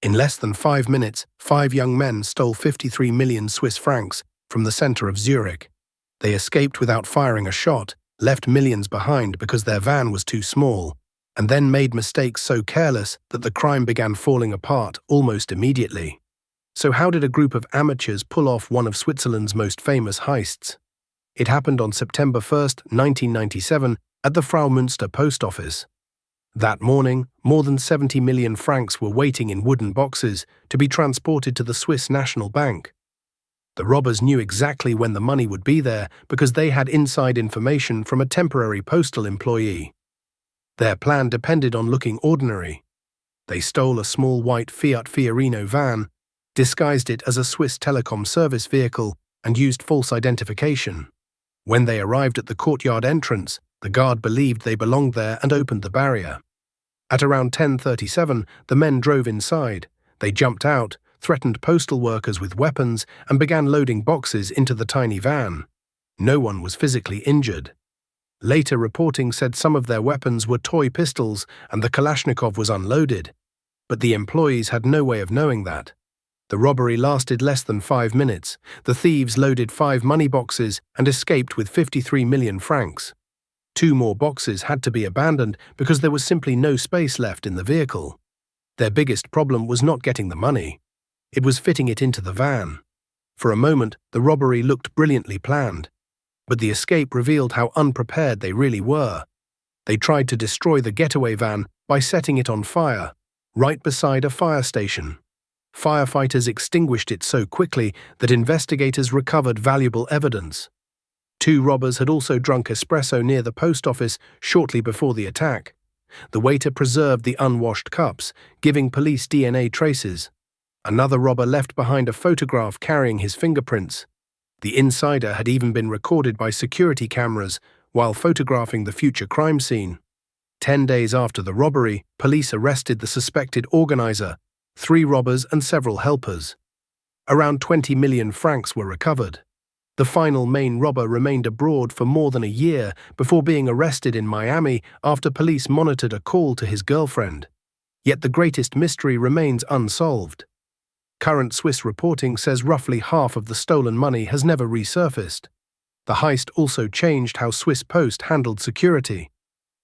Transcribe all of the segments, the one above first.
In less than 5 minutes, 5 young men stole 53 million Swiss francs from the center of Zurich. They escaped without firing a shot, left millions behind because their van was too small, and then made mistakes so careless that the crime began falling apart almost immediately. So how did a group of amateurs pull off one of Switzerland's most famous heists? It happened on September 1st, 1997, at the Fraumünster post office. That morning, more than 70 million francs were waiting in wooden boxes to be transported to the Swiss National Bank. The robbers knew exactly when the money would be there because they had inside information from a temporary postal employee. Their plan depended on looking ordinary. They stole a small white Fiat Fiorino van, disguised it as a Swiss telecom service vehicle, and used false identification. When they arrived at the courtyard entrance, the guard believed they belonged there and opened the barrier. At around 10:37, the men drove inside. They jumped out, threatened postal workers with weapons, and began loading boxes into the tiny van. No one was physically injured. Later reporting said some of their weapons were toy pistols and the Kalashnikov was unloaded, but the employees had no way of knowing that. The robbery lasted less than 5 minutes. The thieves loaded 5 money boxes and escaped with 53 million francs. 2 more boxes had to be abandoned because there was simply no space left in the vehicle. Their biggest problem was not getting the money. It was fitting it into the van. For a moment, the robbery looked brilliantly planned, but the escape revealed how unprepared they really were. They tried to destroy the getaway van by setting it on fire, right beside a fire station. Firefighters extinguished it so quickly that investigators recovered valuable evidence. 2 robbers had also drunk espresso near the post office shortly before the attack. The waiter preserved the unwashed cups, giving police DNA traces. Another robber left behind a photograph carrying his fingerprints. The insider had even been recorded by security cameras while photographing the future crime scene. 10 days after the robbery, police arrested the suspected organizer, 3 robbers and several helpers. Around 20 million francs were recovered. The final main robber remained abroad for more than a year before being arrested in Miami after police monitored a call to his girlfriend. Yet the greatest mystery remains unsolved. Current Swiss reporting says roughly half of the stolen money has never resurfaced. The heist also changed how Swiss Post handled security.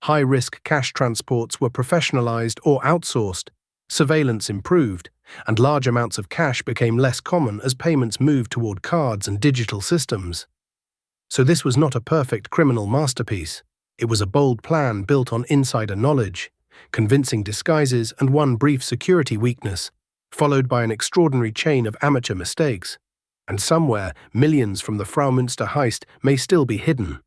High-risk cash transports were professionalized or outsourced, surveillance improved, and large amounts of cash became less common as payments moved toward cards and digital systems. So this was not a perfect criminal masterpiece. It was a bold plan built on insider knowledge, convincing disguises, and one brief security weakness, followed by an extraordinary chain of amateur mistakes. And somewhere, millions from the Fraumünster heist may still be hidden.